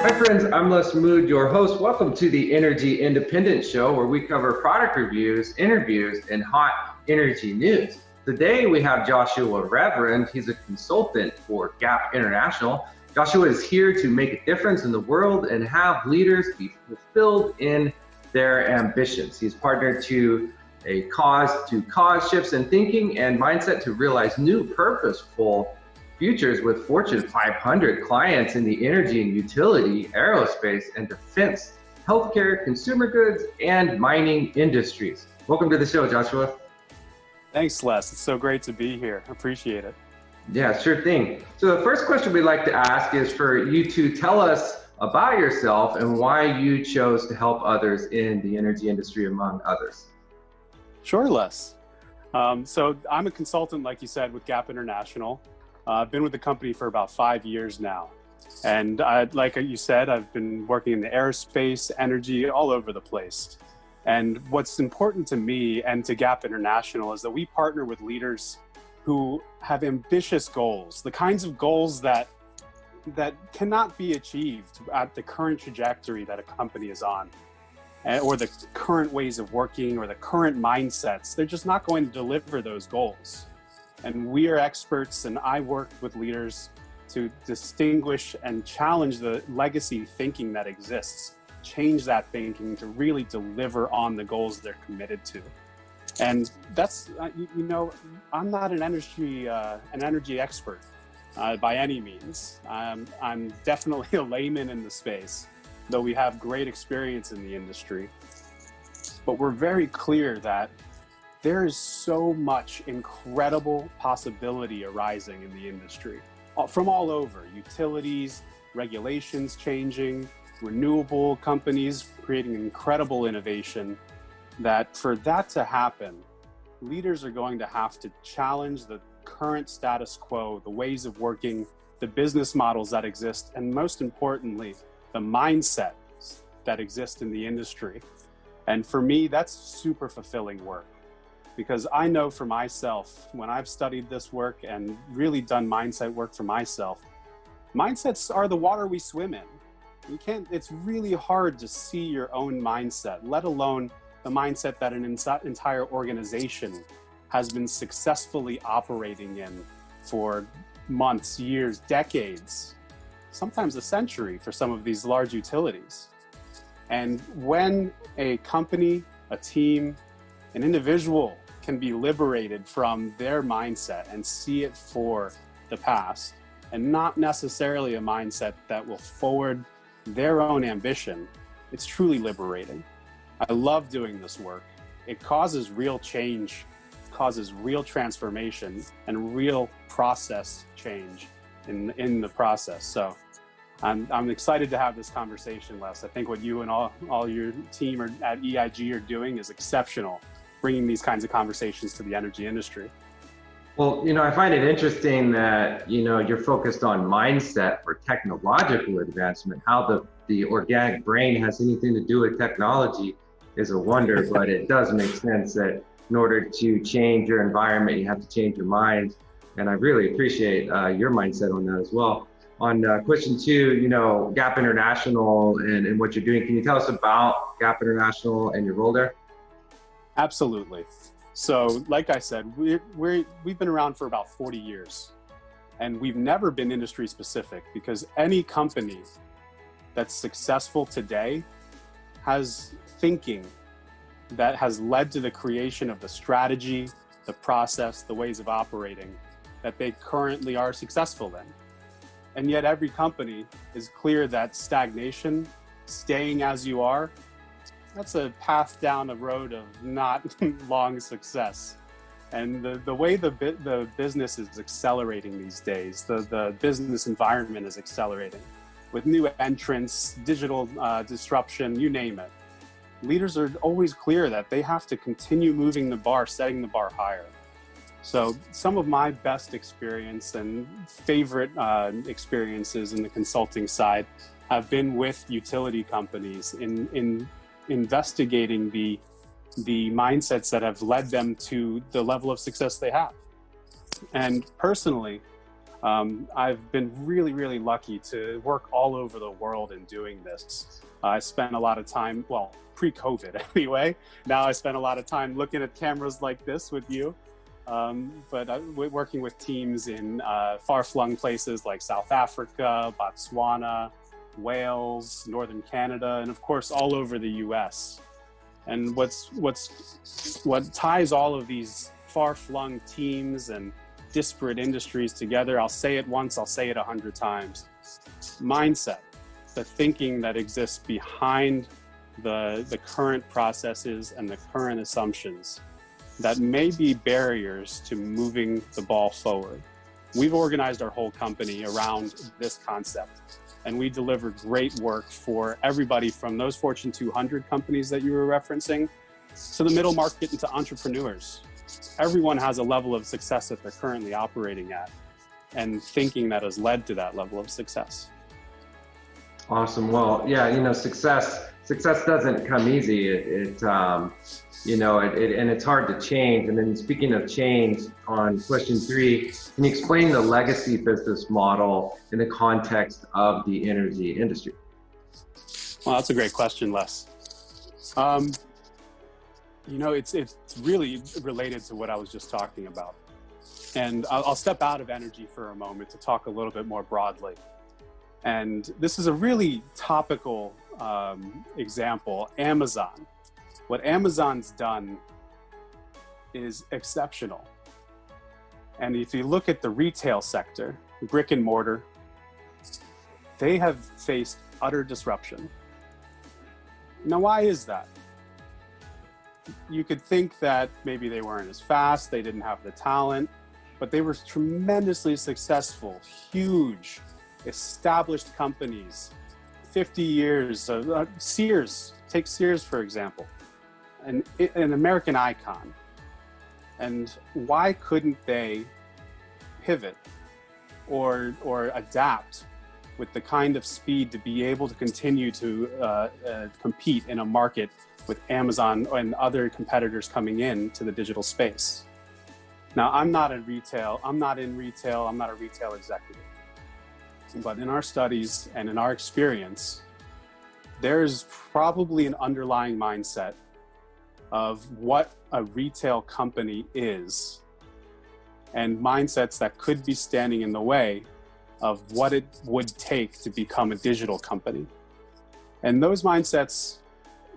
Hi friends, I'm Les Mood, your host. Welcome to the Energy Independent Show, where we cover product reviews, interviews, and hot energy news. Today we have Joshua Reverand. He's a consultant for Gap International. Joshua is here to make a difference in the world and have leaders be fulfilled in their ambitions. He's partnered to cause shifts in thinking and mindset to realize new purposeful futures with Fortune 500 clients in the energy and utility, aerospace and defense, healthcare, consumer goods, and mining industries. Welcome to the show, Joshua. Thanks, Les. It's so great to be here. Appreciate it. Yeah, sure thing. So the first question we'd like to ask is for you to tell us about yourself and why you chose to help others in the energy industry, among others. Sure, Les. So I'm a consultant, like you said, with Gap International. I've been with the company for about 5 years now. And like you said, I've been working in the aerospace, energy, all over the place. And what's important to me and to Gap International is that we partner with leaders who have ambitious goals, the kinds of goals that cannot be achieved at the current trajectory that a company is on, or the current ways of working or the current mindsets. They're just not going to deliver those goals. And we are experts, and I work with leaders to distinguish and challenge the legacy thinking that exists, change that thinking to really deliver on the goals they're committed to. And that's, I'm not an energy expert by any means. I'm definitely a layman in the space, though we have great experience in the industry. But we're very clear that there is so much incredible possibility arising in the industry from all over: utilities, regulations changing, renewable companies creating incredible innovation, that for that to happen, leaders are going to have to challenge the current status quo, the ways of working, the business models that exist, and most importantly, the mindsets that exist in the industry. And for me, that's super fulfilling work. Because I know for myself, when I've studied this work and really done mindset work for myself, mindsets are the water we swim in. It's really hard to see your own mindset, let alone the mindset that an entire organization has been successfully operating in for months, years, decades, sometimes a century for some of these large utilities. And when a company, a team, an individual can be liberated from their mindset and see it for the past, and not necessarily a mindset that will forward their own ambition, it's truly liberating. I love doing this work. It causes real change, causes real transformation, and real process change in the process. So I'm excited to have this conversation, Les. I think what you and all your team at EIG are doing is exceptional, bringing these kinds of conversations to the energy industry. Well, I find it interesting that, you're focused on mindset for technological advancement. How the organic brain has anything to do with technology is a wonder, but it does make sense that in order to change your environment, you have to change your mind. And I really appreciate your mindset on that as well. On question 2, Gap International and what you're doing. Can you tell us about Gap International and your role there? Absolutely. So like I said, we've been around for about 40 years, and we've never been industry specific, because any company that's successful today has thinking that has led to the creation of the strategy, the process, the ways of operating that they currently are successful in. And yet every company is clear that stagnation, staying as you are, that's a path down a road of not long success. And the way the business is accelerating these days, the business environment is accelerating with new entrants, digital disruption, you name it. Leaders are always clear that they have to continue moving the bar, setting the bar higher. So some of my best experience and favorite experiences in the consulting side have been with utility companies in investigating the mindsets that have led them to the level of success they have. And personally, I've been really, really lucky to work all over the world in doing this. I spent a lot of time, well, pre-COVID anyway. Now I spend a lot of time looking at cameras like this with you. But working with teams in far-flung places like South Africa, Botswana, Wales, Northern Canada, and of course all over the US. And what ties all of these far-flung teams and disparate industries together, I'll say it once, I'll say it 100 times. Mindset, the thinking that exists behind the current processes and the current assumptions that may be barriers to moving the ball forward. We've organized our whole company around this concept, and we deliver great work for everybody from those Fortune 200 companies that you were referencing to the middle market and to entrepreneurs. Everyone has a level of success that they're currently operating at and thinking that has led to that level of success. Awesome. Well, yeah, success doesn't come easy. And it's hard to change. And then speaking of change, on question 3, can you explain the legacy business model in the context of the energy industry? Well, that's a great question, Les. It's really related to what I was just talking about. And I'll step out of energy for a moment to talk a little bit more broadly. And this is a really topical example, Amazon. What Amazon's done is exceptional. And if you look at the retail sector, brick and mortar, they have faced utter disruption. Now, why is that? You could think that maybe they weren't as fast, they didn't have the talent, but they were tremendously successful, huge, established companies, 50 years. Sears, take Sears for example, an American icon. And why couldn't they pivot or adapt with the kind of speed to be able to continue to compete in a market with Amazon and other competitors coming in to the digital space? Now, I'm not in retail, I'm not a retail executive. But in our studies and in our experience, there's probably an underlying mindset of what a retail company is and mindsets that could be standing in the way of what it would take to become a digital company. And those mindsets,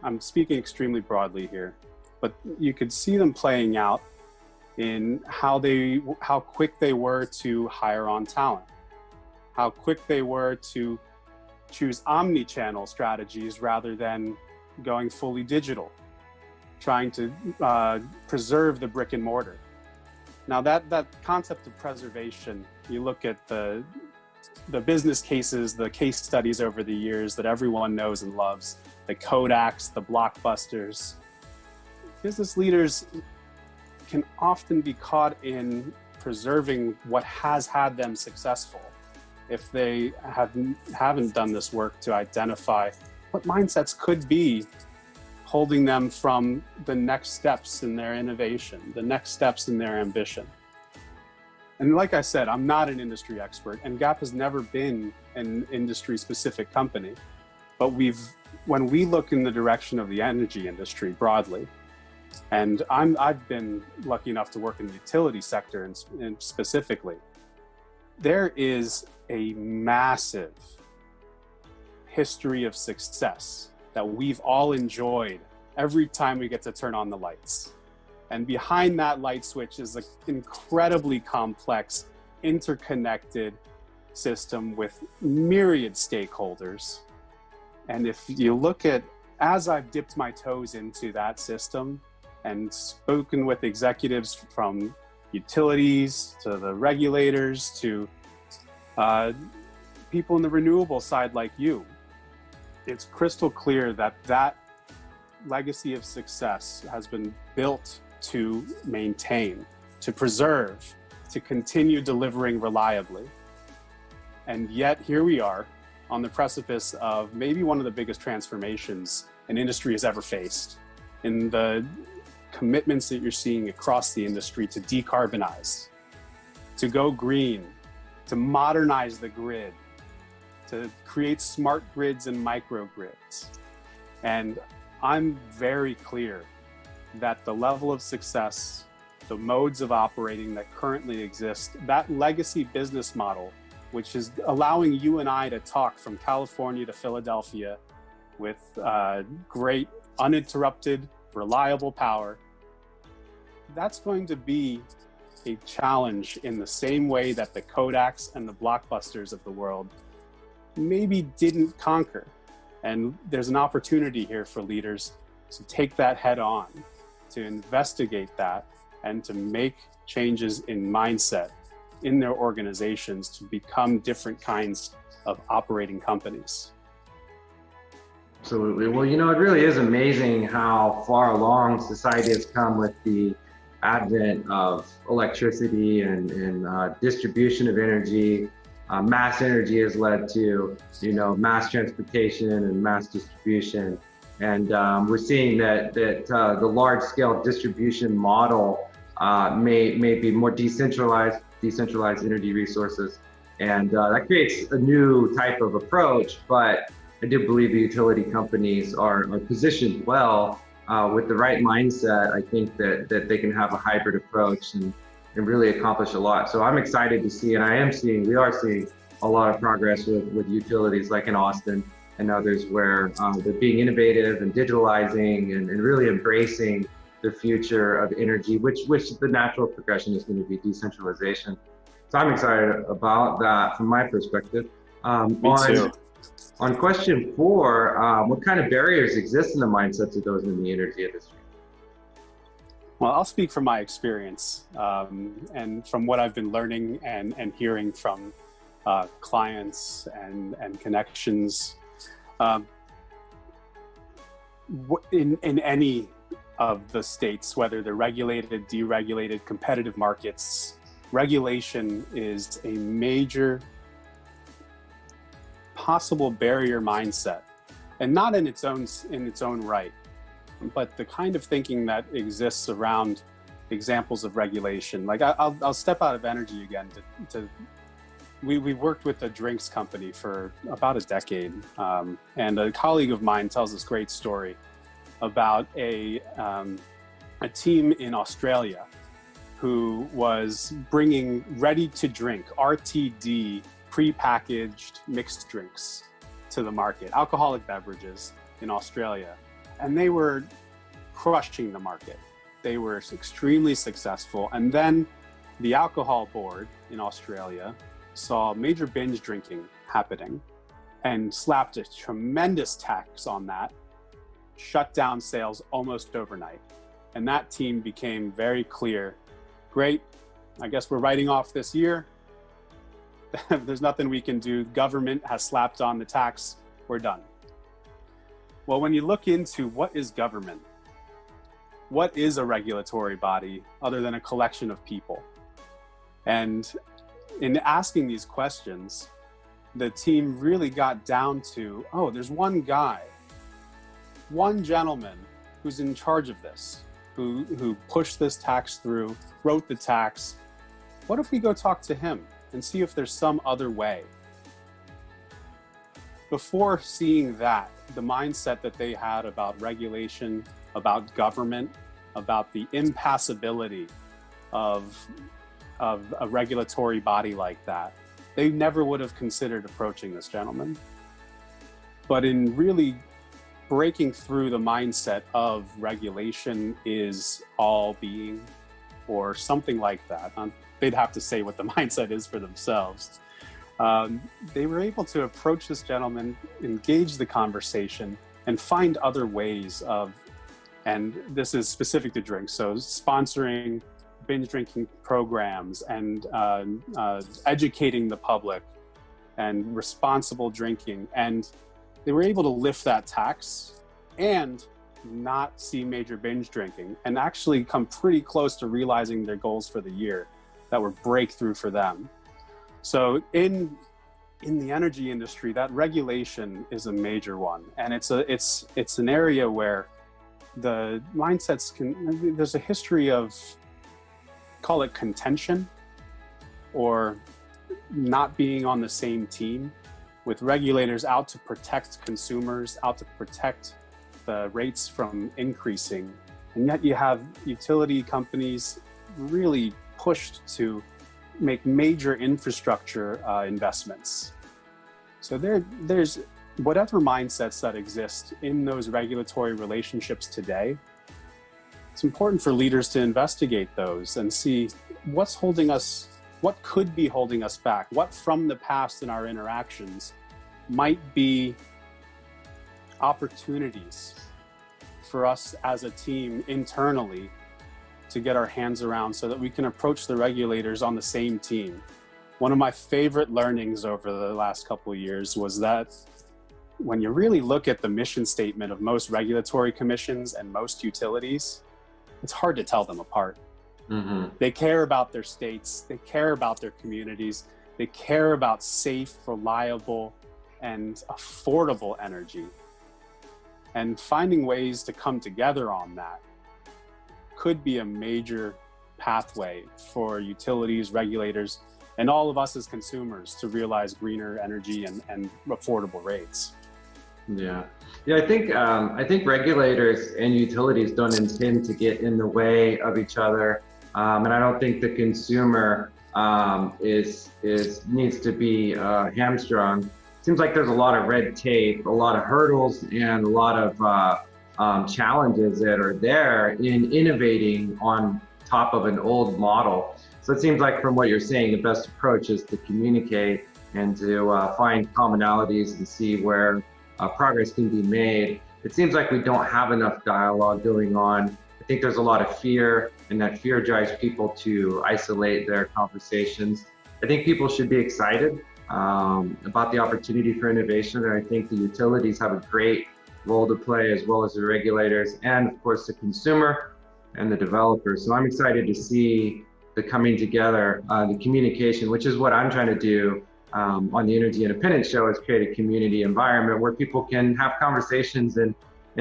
I'm speaking extremely broadly here, but you could see them playing out in how quick they were to hire on talent, how quick they were to choose omni-channel strategies rather than going fully digital, trying to preserve the brick and mortar. Now that concept of preservation, you look at the business cases, the case studies over the years that everyone knows and loves, the Kodaks, the Blockbusters. Business leaders can often be caught in preserving what has had them successful if they haven't done this work to identify what mindsets could be holding them from the next steps in their innovation, the next steps in their ambition. And like I said, I'm not an industry expert, and Gap has never been an industry-specific company. But when we look in the direction of the energy industry broadly, and I've been lucky enough to work in the utility sector and specifically, there is a massive history of success that we've all enjoyed every time we get to turn on the lights. And behind that light switch is an incredibly complex, interconnected system with myriad stakeholders. And if you look at, as I've dipped my toes into that system and spoken with executives from utilities to the regulators to people in the renewable side like you, it's crystal clear that that legacy of success has been built to maintain, to preserve, to continue delivering reliably. And yet here we are on the precipice of maybe one of the biggest transformations an industry has ever faced in the commitments that you're seeing across the industry to decarbonize, to go green, to modernize the grid, to create smart grids and microgrids. And I'm very clear that the level of success, the modes of operating that currently exist, that legacy business model, which is allowing you and I to talk from California to Philadelphia with great, uninterrupted, reliable power, that's going to be a challenge in the same way that the Kodaks and the Blockbusters of the world maybe didn't conquer. And there's an opportunity here for leaders to take that head on, to investigate that, and to make changes in mindset in their organizations to become different kinds of operating companies. Absolutely. Well, it really is amazing how far along society has come with the advent of electricity and distribution of energy. Mass energy has led to, mass transportation and mass distribution. And we're seeing that the large-scale distribution model may be more decentralized energy resources. And that creates a new type of approach, but I do believe the utility companies are positioned well with the right mindset. I think that they can have a hybrid approach and really accomplish a lot. So I'm excited to see, and we are seeing a lot of progress with utilities like in Austin and others where they're being innovative and digitalizing and really embracing the future of energy, which the natural progression is going to be decentralization. So I'm excited about that from my perspective. Me too. On question 4, what kind of barriers exist in the mindsets of those in the energy industry? Well, I'll speak from my experience and from what I've been learning and hearing from clients and connections. In any of the states, whether they're regulated, deregulated, competitive markets, regulation is a major possible barrier mindset, and not in its own right, but the kind of thinking that exists around examples of regulation. Like I'll step out of energy again. We worked with a drinks company for about a decade, and a colleague of mine tells this great story about a team in Australia who was bringing ready-to-drink, RTD, pre-packaged mixed drinks to the market, alcoholic beverages in Australia. And they were crushing the market. They were extremely successful. And then the alcohol board in Australia saw major binge drinking happening and slapped a tremendous tax on that, shut down sales almost overnight. And that team became very clear, great, I guess we're writing off this year. There's nothing we can do. Government has slapped on the tax. We're done. Well, when you look into what is government, what is a regulatory body other than a collection of people? And in asking these questions, the team really got down to, there's one guy, one gentleman who's in charge of this, who pushed this tax through, wrote the tax. What if we go talk to him and see if there's some other way? Before seeing that, the mindset that they had about regulation, about government, about the impassibility of a regulatory body like that, they never would have considered approaching this gentleman. But in really breaking through the mindset of regulation is all being, or something like that, they'd have to say what the mindset is for themselves. They were able to approach this gentleman, engage the conversation, and find other ways of, and this is specific to drinks, so sponsoring binge drinking programs and educating the public and responsible drinking. And they were able to lift that tax and not see major binge drinking and actually come pretty close to realizing their goals for the year that were breakthrough for them. So in the energy industry, that regulation is a major one. And it's an area where the mindsets there's a history of, call it contention, or not being on the same team, with regulators out to protect consumers, out to protect the rates from increasing. And yet you have utility companies really pushed to make major infrastructure investments. So there's whatever mindsets that exist in those regulatory relationships today. It's important for leaders to investigate those and see what's holding us, what could be holding us back, what from the past in our interactions might be opportunities for us as a team internally to get our hands around so that we can approach the regulators on the same team. One of my favorite learnings over the last couple of years was that when you really look at the mission statement of most regulatory commissions and most utilities, it's hard to tell them apart. Mm-hmm. They care about their states, they care about their communities, they care about safe, reliable, and affordable energy. And finding ways to come together on that could be a major pathway for utilities, regulators, and all of us as consumers to realize greener energy and affordable rates. Yeah, I think regulators and utilities don't intend to get in the way of each other, and I don't think the consumer needs to be hamstrung. Seems like there's a lot of red tape, a lot of hurdles, and a lot of challenges that are there in innovating on top of an old model. So it seems like from what you're saying, the best approach is to communicate and to find commonalities and see where progress can be made. It seems like we don't have enough dialogue going on. I think there's a lot of fear, and that fear drives people to isolate their conversations. I think people should be excited about the opportunity for innovation, and I think the utilities have a great role to play, as well as the regulators, and of course the consumer and the developers. So I'm excited to see the coming together, the communication, which is what I'm trying to do on the Energy Independent Show, is create a community environment where people can have conversations and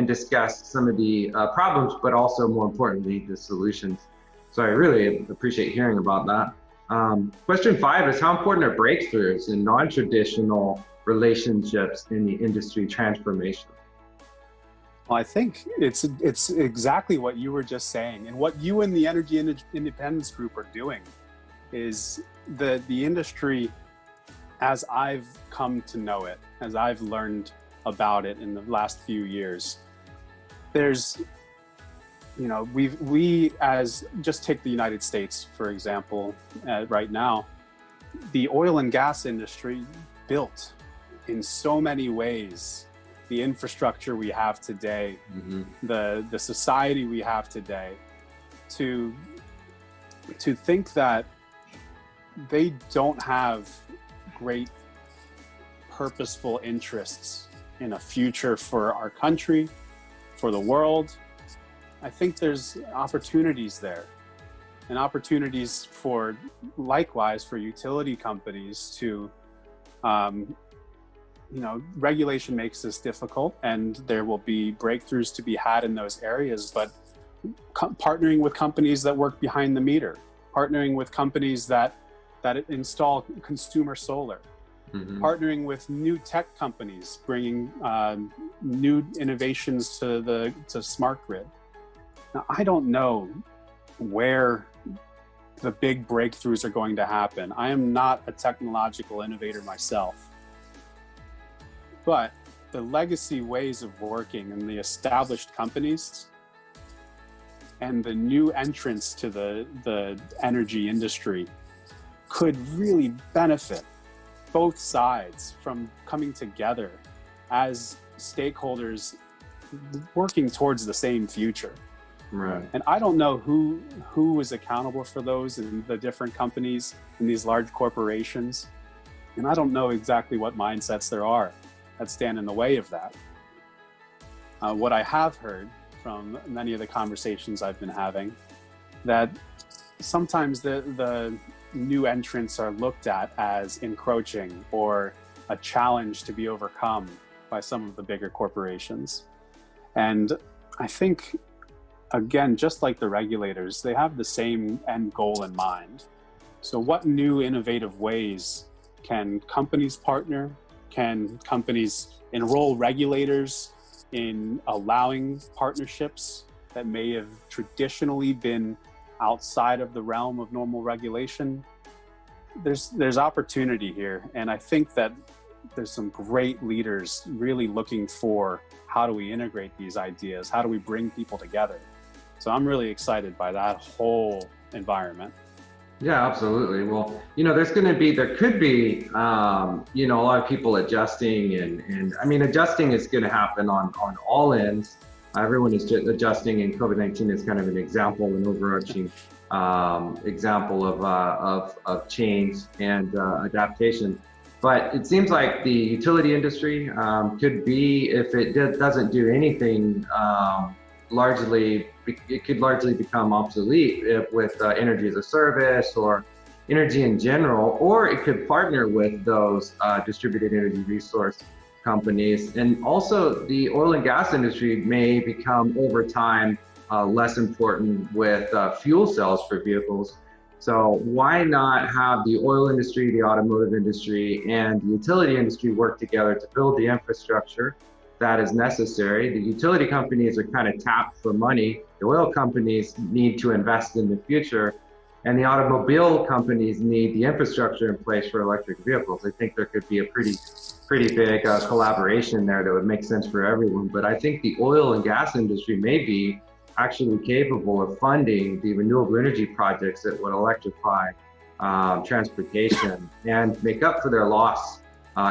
discuss some of the problems, but also more importantly, the solutions. So I really appreciate hearing about that. Question 5 is, how important are breakthroughs in non-traditional relationships in the industry transformation? Well, I think it's exactly what you were just saying, and what you and the Energy Independence Group are doing is the industry, as I've come to know it, as I've learned about it in the last few years, there's, we as, just take the United States, for example, right now, the oil and gas industry built in so many ways the infrastructure we have today, mm-hmm. the society we have today, to think that they don't have great purposeful interests in a future for our country, for the world. I think there's opportunities there, and opportunities for, likewise, for utility companies to, regulation makes this difficult, and there will be breakthroughs to be had in those areas, but partnering with companies that work behind the meter, partnering with companies that install consumer solar, mm-hmm. partnering with new tech companies, bringing new innovations to smart grid. Now, I don't know where the big breakthroughs are going to happen. I am not a technological innovator myself, but the legacy ways of working and the established companies and the new entrants to the energy industry could really benefit both sides from coming together as stakeholders working towards the same future. Right. And I don't know who is accountable for those in the different companies in these large corporations. And I don't know exactly what mindsets there are that stand in the way of that. What I have heard from many of the conversations I've been having, that sometimes the new entrants are looked at as encroaching or a challenge to be overcome by some of the bigger corporations. And I think, again, just like the regulators, they have the same end goal in mind. So what new innovative ways can companies partner? Can companies enroll regulators in allowing partnerships that may have traditionally been outside of the realm of normal regulation? There's opportunity here, and I think that there's some great leaders really looking for how do we integrate these ideas? How do we bring people together? So I'm really excited by that whole environment. Yeah, absolutely. Well, there could be, a lot of people adjusting, and I mean, adjusting is going to happen on all ends. Everyone is adjusting, and COVID-19 is kind of an example, an overarching example of change and adaptation. But it seems like the utility industry could be, if it doesn't do anything, it could largely become obsolete with energy as a service or energy in general, or it could partner with those distributed energy resource companies. And also the oil and gas industry may become over time less important with fuel cells for vehicles. So why not have the oil industry, the automotive industry, and the utility industry work together to build the infrastructure that is necessary? The utility companies are kind of tapped for money. The oil companies need to invest in the future, and the automobile companies need the infrastructure in place for electric vehicles. I think there could be a pretty big collaboration there that would make sense for everyone. But I think the oil and gas industry may be actually capable of funding the renewable energy projects that would electrify transportation and make up for their loss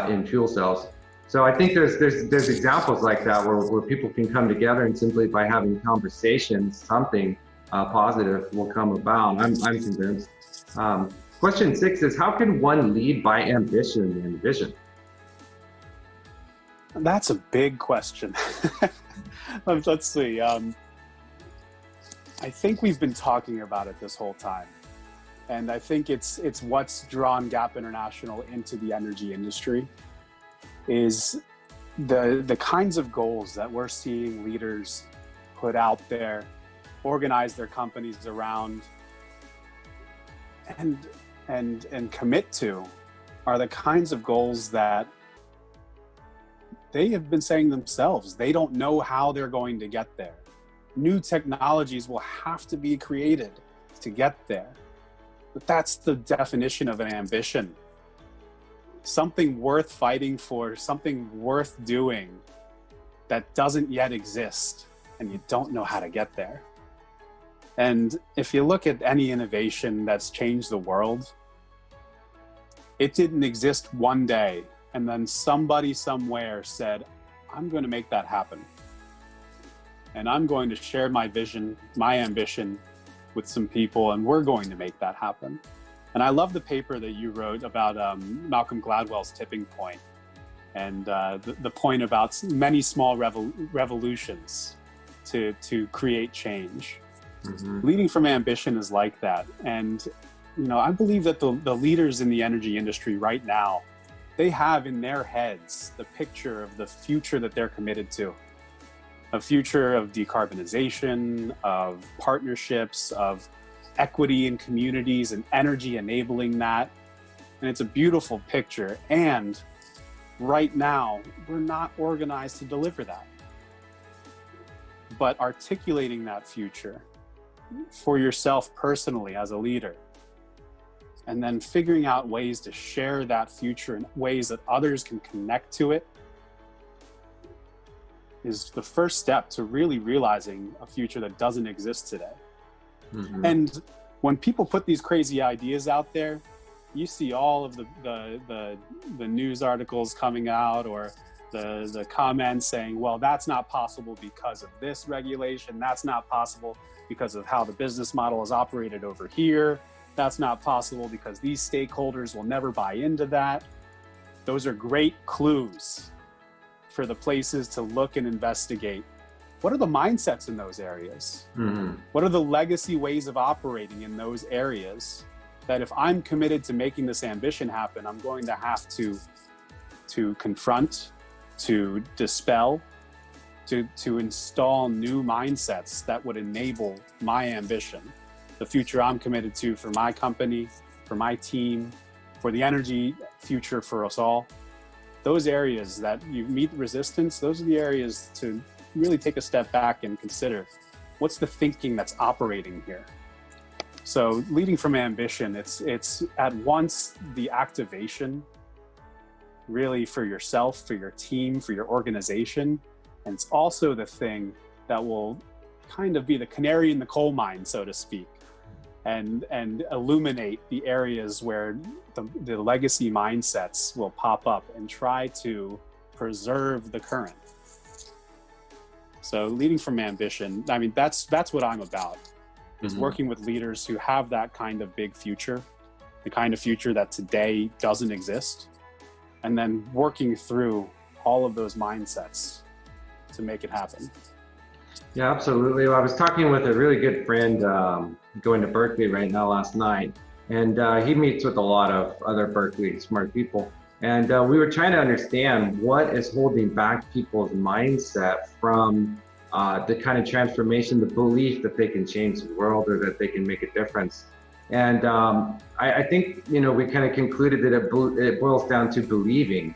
in fuel cells. So I think there's examples like that where people can come together, and simply by having conversations, something positive will come about. I'm convinced. Question 6 is, how can one lead by ambition and vision? That's a big question. Let's see. I think we've been talking about it this whole time. And I think it's what's drawn Gap International into the energy industry is the kinds of goals that we're seeing leaders put out there, organize their companies around, and commit to are the kinds of goals that they have been saying themselves. They don't know how they're going to get there. New technologies will have to be created to get there. But that's the definition of an ambition. Something worth fighting for, something worth doing that doesn't yet exist, and you don't know how to get there. And if you look at any innovation that's changed the world, it didn't exist one day, and then somebody somewhere said, I'm going to make that happen. And I'm going to share my vision, my ambition with some people, and we're going to make that happen. And I love the paper that you wrote about Malcolm Gladwell's tipping point, and the point about many small revolutions to create change. Mm-hmm. Leading from ambition is like that. And I believe that the leaders in the energy industry right now, they have in their heads the picture of the future that they're committed to. A future of decarbonization, of partnerships, of equity in communities and energy enabling that. And it's a beautiful picture. And right now, we're not organized to deliver that. But articulating that future for yourself personally as a leader, and then figuring out ways to share that future in ways that others can connect to it, is the first step to really realizing a future that doesn't exist today. Mm-hmm. And when people put these crazy ideas out there, you see all of the news articles coming out, or the comments saying, well, that's not possible because of this regulation. That's not possible because of how the business model is operated over here. That's not possible because these stakeholders will never buy into that. Those are great clues for the places to look and investigate. What are the mindsets in those areas? Mm-hmm. What are the legacy ways of operating in those areas that if I'm committed to making this ambition happen, I'm going to have to confront, to dispel, to install new mindsets that would enable my ambition, the future I'm committed to for my company, for my team, for the energy future for us all. Those areas that you meet resistance, those are the areas to really take a step back and consider what's the thinking that's operating here. So leading from ambition, it's at once the activation really for yourself, for your team, for your organization. And it's also the thing that will kind of be the canary in the coal mine, so to speak, and illuminate the areas where the legacy mindsets will pop up and try to preserve the current. So leading from ambition, I mean, that's what I'm about, is working with leaders who have that kind of big future, the kind of future that today doesn't exist, and then working through all of those mindsets to make it happen. Yeah, absolutely. Well, I was talking with a really good friend going to Berkeley right now last night, and he meets with a lot of other Berkeley smart people. And we were trying to understand what is holding back people's mindset from the kind of transformation, the belief that they can change the world or that they can make a difference. And I think, you know, we kind of concluded that it boils down to believing.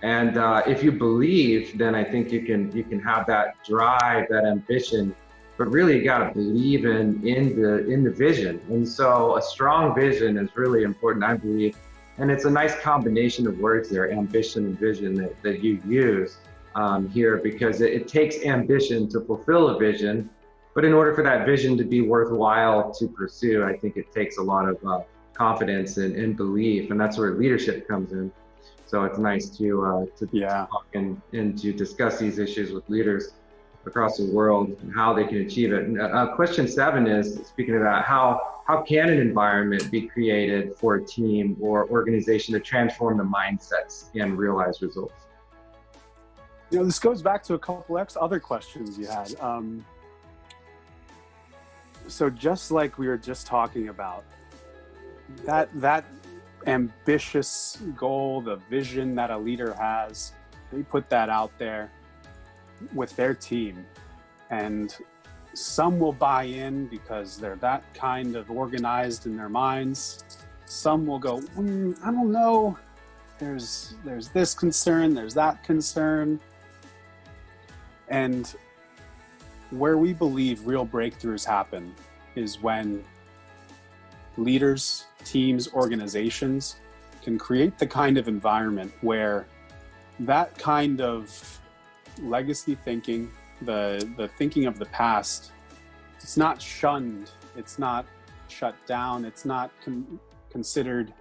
And if you believe, then I think you can have that drive, that ambition, but really you got to believe in the vision. And so a strong vision is really important, I believe. And it's a nice combination of words there, ambition and vision, that you use here, because it takes ambition to fulfill a vision. But in order for that vision to be worthwhile to pursue, I think it takes a lot of confidence and belief, and that's where leadership comes in. So it's nice to talk and to discuss these issues with leaders across the world and how they can achieve it. And, question 7 is, speaking of that, how can an environment be created for a team or organization to transform the mindsets and realize results? You know, this goes back to a couple other questions you had. So just like we were just talking about, that ambitious goal, the vision that a leader has, they put that out there with their team, and some will buy in because they're that kind of organized in their minds. Some will go, I don't know, there's this concern, there's that concern. And where we believe real breakthroughs happen is when leaders, teams, organizations can create the kind of environment where that kind of legacy thinking, the thinking of the past, it's not shunned, it's not shut down, it's not considered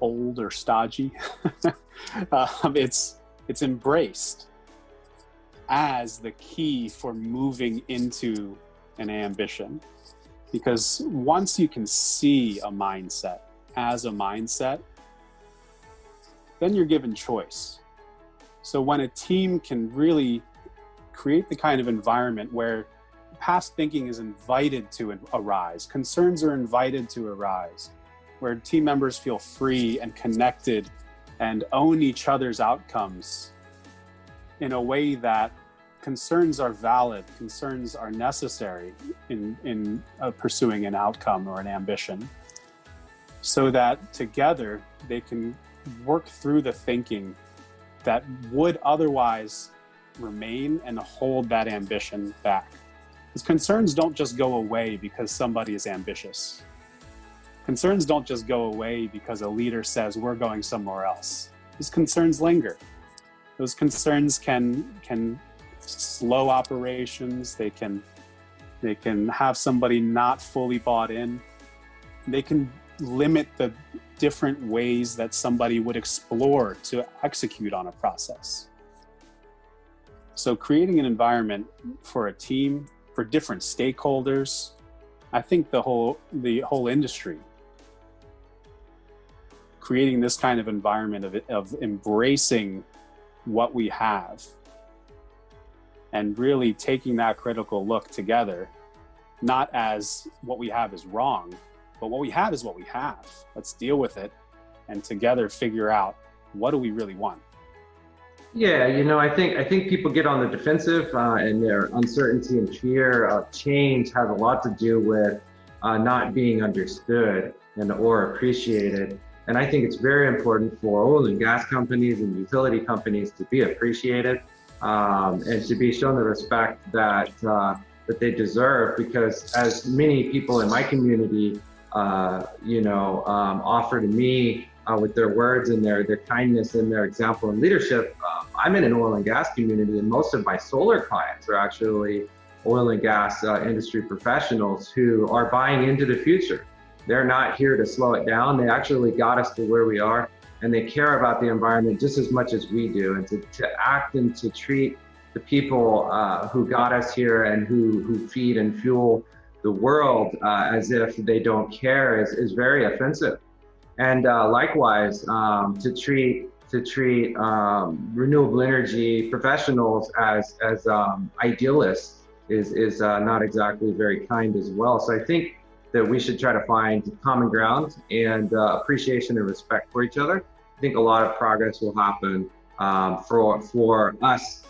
old or stodgy. It's embraced as the key for moving into an ambition. Because once you can see a mindset as a mindset, then you're given choice. So when a team can really create the kind of environment where past thinking is invited to arise, concerns are invited to arise, where team members feel free and connected and own each other's outcomes in a way that concerns are valid, concerns are necessary in pursuing an outcome or an ambition, so that together they can work through the thinking that would otherwise remain and hold that ambition back. Because concerns don't just go away because somebody is ambitious. Concerns don't just go away because a leader says we're going somewhere else. Those concerns linger. Those concerns can slow operations. They can have somebody not fully bought in. They can limit the different ways that somebody would explore to execute on a process. So creating an environment for a team, for different stakeholders, I think the whole industry, creating this kind of environment of embracing what we have and really taking that critical look together, not as what we have is wrong, but what we have is what we have. Let's deal with it and together figure out, what do we really want? Yeah, you know, I think people get on the defensive and their uncertainty and fear of change has a lot to do with not being understood and or appreciated. And I think it's very important for oil and gas companies and utility companies to be appreciated and to be shown the respect that that they deserve, because as many people in my community, offer to me with their words and their kindness and their example and leadership. I'm in an oil and gas community, and most of my solar clients are actually oil and gas industry professionals who are buying into the future. They're not here to slow it down. They actually got us to where we are, and they care about the environment just as much as we do. And to act and to treat the people who got us here and who feed and fuel the world as if they don't care is very offensive. And likewise, to treat renewable energy professionals as idealists is not exactly very kind as well. So I think that we should try to find common ground and appreciation and respect for each other. I think a lot of progress will happen for us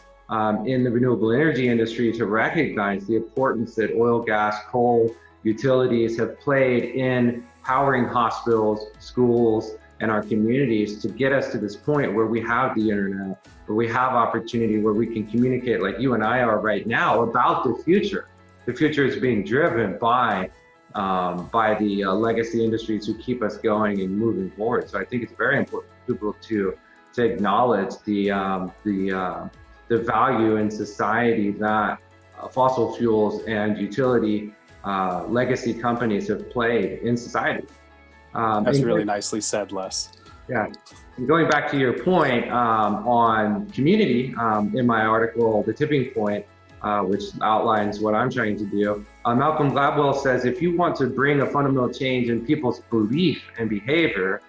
in the renewable energy industry to recognize the importance that oil, gas, coal, utilities have played in powering hospitals, schools, and our communities to get us to this point where we have the internet, where we have opportunity, where we can communicate like you and I are right now about the future. The future is being driven by the legacy industries who keep us going and moving forward. So I think it's very important for people to acknowledge the value in society that fossil fuels and utility legacy companies have played in society. That's really nicely said, Les. Yeah. And going back to your point on community, in my article, The Tipping Point, which outlines what I'm trying to do, Malcolm Gladwell says, if you want to bring a fundamental change in people's belief and behavior,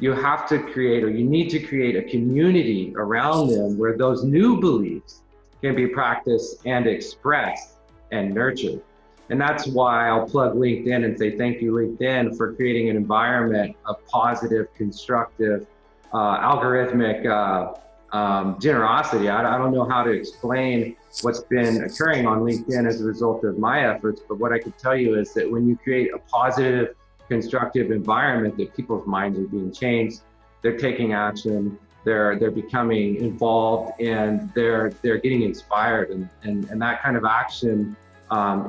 you have to create, or you need to create, a community around them where those new beliefs can be practiced and expressed and nurtured. And that's why I'll plug LinkedIn and say thank you, LinkedIn, for creating an environment of positive, constructive, algorithmic generosity. I don't know how to explain what's been occurring on LinkedIn as a result of my efforts, but what I can tell you is that when you create a positive, constructive environment, that people's minds are being changed, they're taking action, they're becoming involved, and they're getting inspired, and that kind of action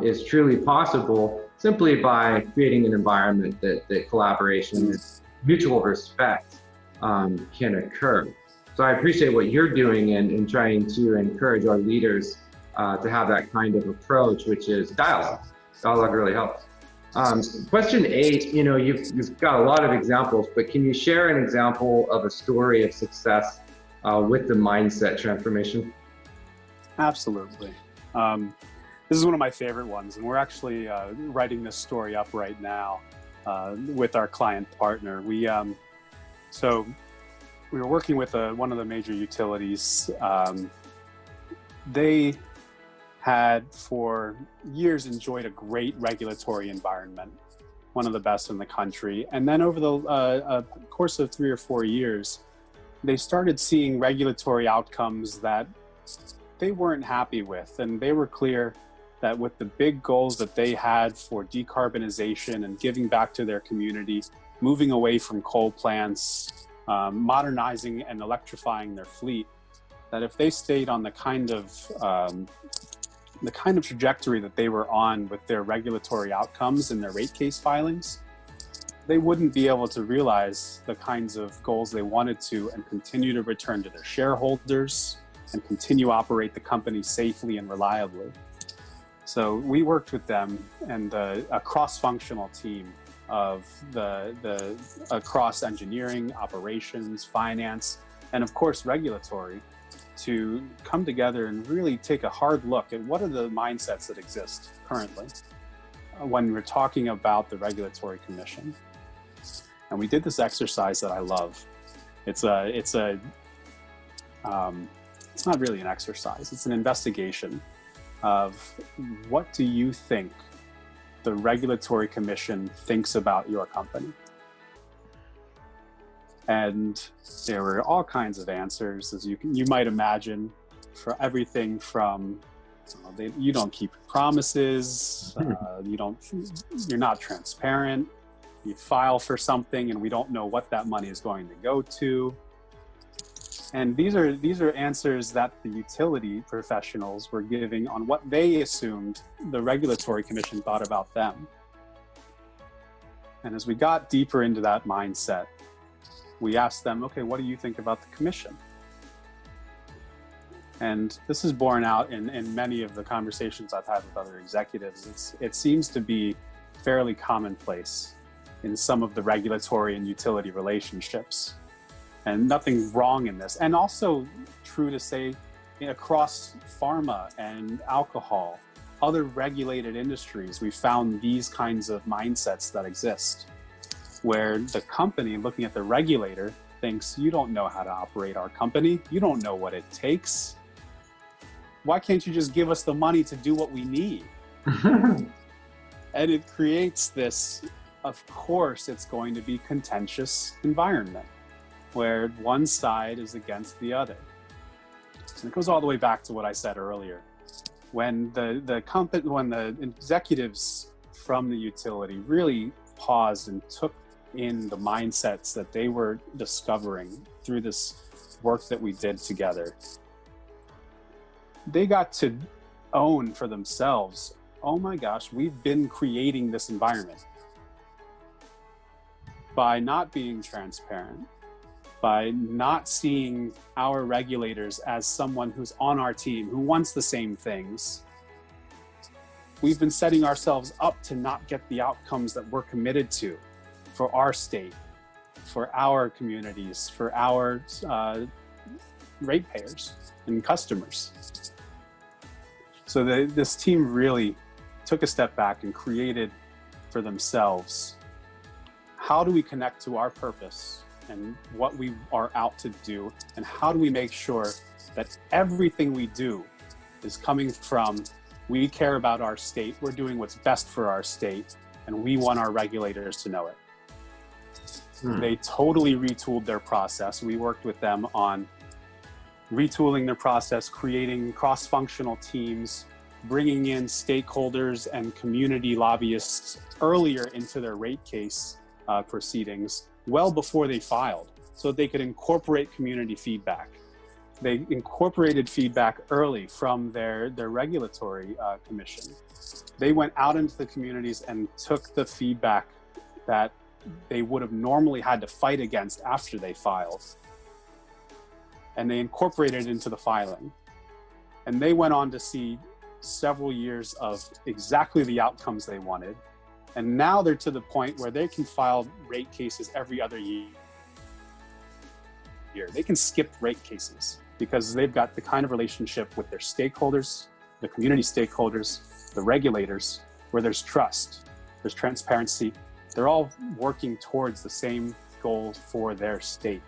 is truly possible simply by creating an environment that collaboration and mutual respect can occur. So I appreciate what you're doing in trying to encourage our leaders to have that kind of approach, which is dialogue. Dialogue really helps. Question 8, you've got a lot of examples, but can you share an example of a story of success with the mindset transformation? Absolutely. This is one of my favorite ones, and we're actually writing this story up right now with our client partner. We were working with one of the major utilities. They had for years enjoyed a great regulatory environment, one of the best in the country. And then over the course of 3 or 4 years, they started seeing regulatory outcomes that they weren't happy with. And they were clear that with the big goals that they had for decarbonization and giving back to their community, moving away from coal plants, modernizing and electrifying their fleet, that if they stayed on the kind of trajectory that they were on with their regulatory outcomes and their rate case filings, they wouldn't be able to realize the kinds of goals they wanted to and continue to return to their shareholders and continue to operate the company safely and reliably. So we worked with them and a cross-functional team of across engineering, operations, finance, and of course regulatory, to come together and really take a hard look at what are the mindsets that exist currently when we're talking about the Regulatory Commission. And we did this exercise that I love. It's not really an exercise, it's an investigation of what do you think the Regulatory Commission thinks about your company. And there were all kinds of answers, as you might imagine, for everything from You don't keep promises. You're not transparent. You file for something and we don't know what that money is going to go to. And these are answers that the utility professionals were giving on what they assumed the regulatory commission thought about them. And as we got deeper into that mindset, we asked them, okay, what do you think about the commission? And this is borne out in many of the conversations I've had with other executives. It seems to be fairly commonplace in some of the regulatory and utility relationships. And nothing wrong in this. And also true to say, across pharma and alcohol, other regulated industries, we found these kinds of mindsets that exist, where the company looking at the regulator thinks, you don't know how to operate our company. You don't know what it takes. Why can't you just give us the money to do what we need? And it creates this, of course, it's going to be contentious environment where one side is against the other. And it goes all the way back to what I said earlier. When the executives from the utility really paused and took in the mindsets that they were discovering through this work that we did together, they got to own for themselves, oh my gosh, we've been creating this environment by not being transparent, by not seeing our regulators as someone who's on our team, who wants the same things. We've been setting ourselves up to not get the outcomes that we're committed to for our state, for our communities, for our ratepayers and customers. So this team really took a step back and created for themselves, how do we connect to our purpose and what we are out to do, and how do we make sure that everything we do is coming from, we care about our state, we're doing what's best for our state, and we want our regulators to know it. They totally retooled their process. We worked with them on retooling their process, creating cross-functional teams, bringing in stakeholders and community lobbyists earlier into their rate case proceedings, well before they filed, so that they could incorporate community feedback. They incorporated feedback early from their regulatory commission. They went out into the communities and took the feedback that they would have normally had to fight against after they filed, and they incorporated it into the filing. And they went on to see several years of exactly the outcomes they wanted. And now they're to the point where they can file rate cases every other year. They can skip rate cases because they've got the kind of relationship with their stakeholders, the community stakeholders, the regulators, where there's trust, there's transparency. They're all working towards the same goal for their state.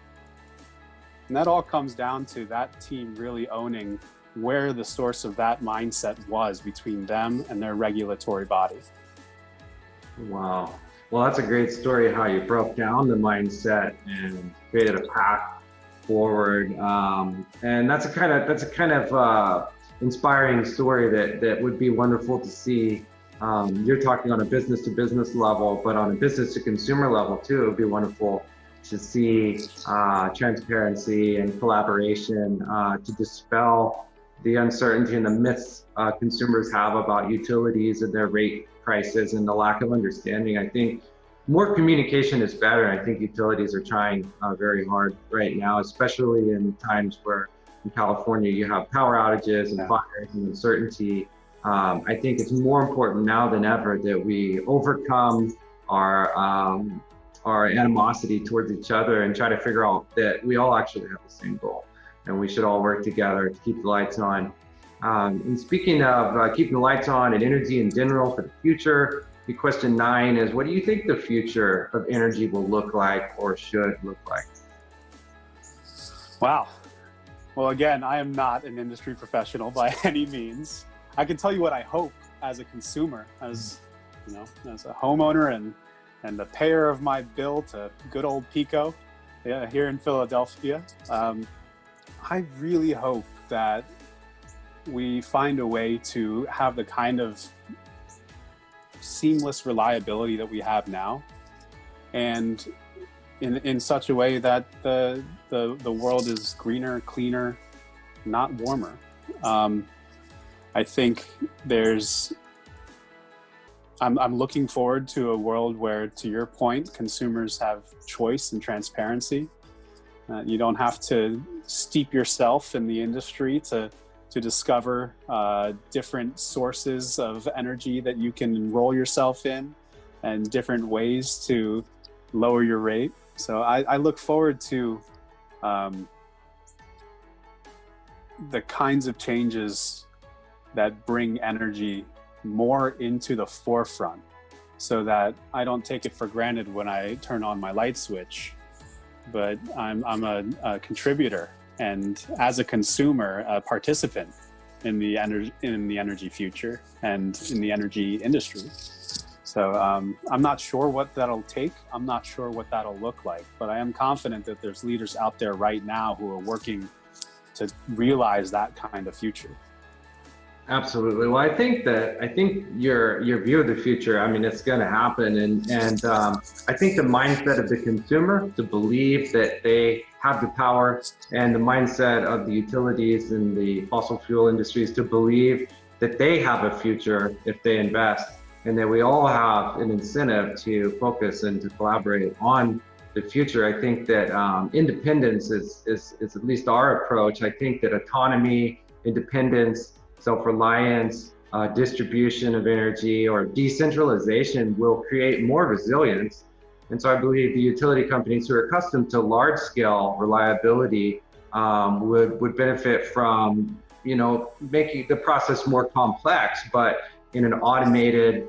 And that all comes down to that team really owning where the source of that mindset was between them and their regulatory body. Wow. Well, that's a great story how you broke down the mindset and created a path forward. And that's a kind of inspiring story that would be wonderful to see. You're talking on a business to business level, but on a business to consumer level too. It would be wonderful to see transparency and collaboration to dispel the uncertainty and the myths consumers have about utilities and their rate prices and the lack of understanding. I think more communication is better. I think utilities are trying very hard right now, especially in times where in California you have power outages and fires and uncertainty. I think it's more important now than ever that we overcome our animosity towards each other and try to figure out that we all actually have the same goal, and we should all work together to keep the lights on. And speaking of keeping the lights on and energy in general for the future, the question 9 is, what do you think the future of energy will look like or should look like? Wow. Well, again, I am not an industry professional by any means. I can tell you what I hope as a consumer, as a homeowner and the payer of my bill to good old Pico here in Philadelphia. I really hope that we find a way to have the kind of seamless reliability that we have now, and in such a way that the world is greener, cleaner, not warmer. I think I'm looking forward to a world where, to your point, consumers have choice and transparency. You don't have to steep yourself in the industry to discover different sources of energy that you can enroll yourself in, and different ways to lower your rate. So I look forward to the kinds of changes that bring energy more into the forefront, so that I don't take it for granted when I turn on my light switch, but I'm a contributor, and as a consumer, a participant in the energy future and in the energy industry. So I'm not sure what that'll take. I'm not sure what that'll look like, but I am confident that there's leaders out there right now who are working to realize that kind of future. Absolutely. Well, I think your view of the future, I mean, it's going to happen. And I think the mindset of the consumer to believe that they have the power, and the mindset of the utilities and the fossil fuel industries to believe that they have a future if they invest, and that we all have an incentive to focus and to collaborate on the future. I think that independence is at least our approach. I think that autonomy, independence, self-reliance, distribution of energy, or decentralization will create more resilience. And so I believe the utility companies who are accustomed to large-scale reliability would benefit from, making the process more complex, but in an automated,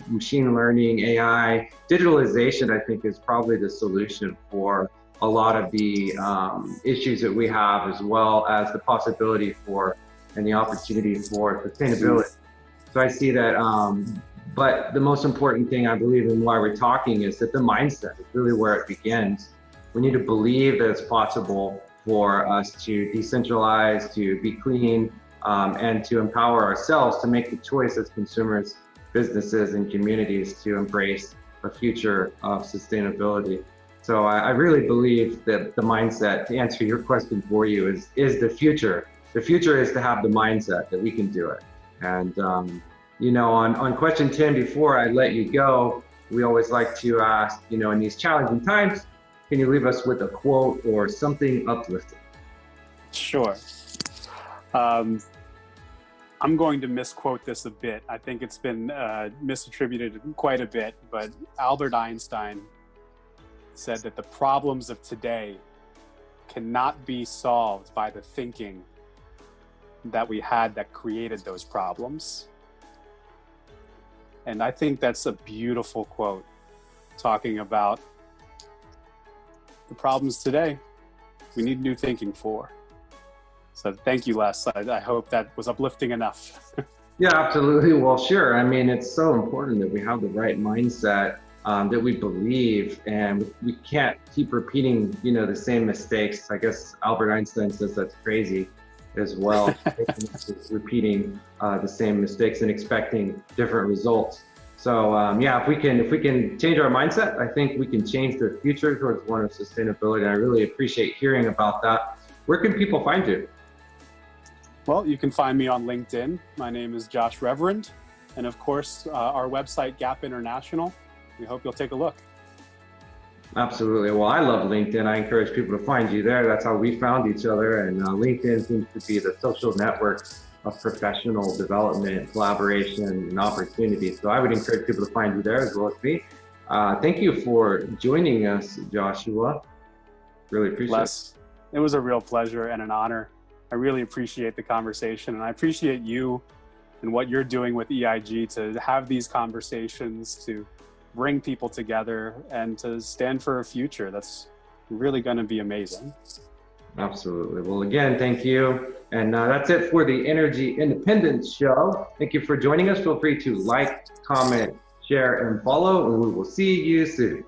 machine learning, AI, digitalization, I think, is probably the solution for a lot of the issues that we have, as well as the possibility for and the opportunity for sustainability. So I see that, but the most important thing I believe in why we're talking is that the mindset is really where it begins. We need to believe that it's possible for us to decentralize, to be clean, and to empower ourselves to make the choice as consumers, businesses, and communities to embrace a future of sustainability. So I really believe that the mindset, to answer your question for you, is the future. The future is to have the mindset that we can do it. And, on question 10, before I let you go, we always like to ask, in these challenging times, can you leave us with a quote or something uplifting? Sure. I'm going to misquote this a bit. I think it's been misattributed quite a bit, but Albert Einstein said that the problems of today cannot be solved by the thinking that we had that created those problems. And I think that's a beautiful quote, talking about the problems today we need new thinking for. So thank you, Les. I hope that was uplifting enough. Yeah, absolutely. Well, sure. I mean, it's so important that we have the right mindset, that we believe, and we can't keep repeating, the same mistakes. I guess Albert Einstein says that's crazy as well, repeating the same mistakes and expecting different results. So if we can change our mindset, I think we can change the future towards one of sustainability. And I really appreciate hearing about that. Where can people find you? Well, you can find me on LinkedIn. My name is Josh Reverand. And of course, our website, Gap International. We hope you'll take a look. Absolutely. Well, I love LinkedIn. I encourage people to find you there. That's how we found each other. And LinkedIn seems to be the social network of professional development, collaboration, and opportunity. So I would encourage people to find you there as well as me. Thank you for joining us, Joshua. Really appreciate it. It was a real pleasure and an honor. I really appreciate the conversation, and I appreciate you and what you're doing with EIG to have these conversations, to bring people together, and to stand for a future that's really going to be amazing. Absolutely. Well, again, thank you. And that's it for the Energy Independence Show. Thank you for joining us. Feel free to like, comment, share, and follow, and we will see you soon.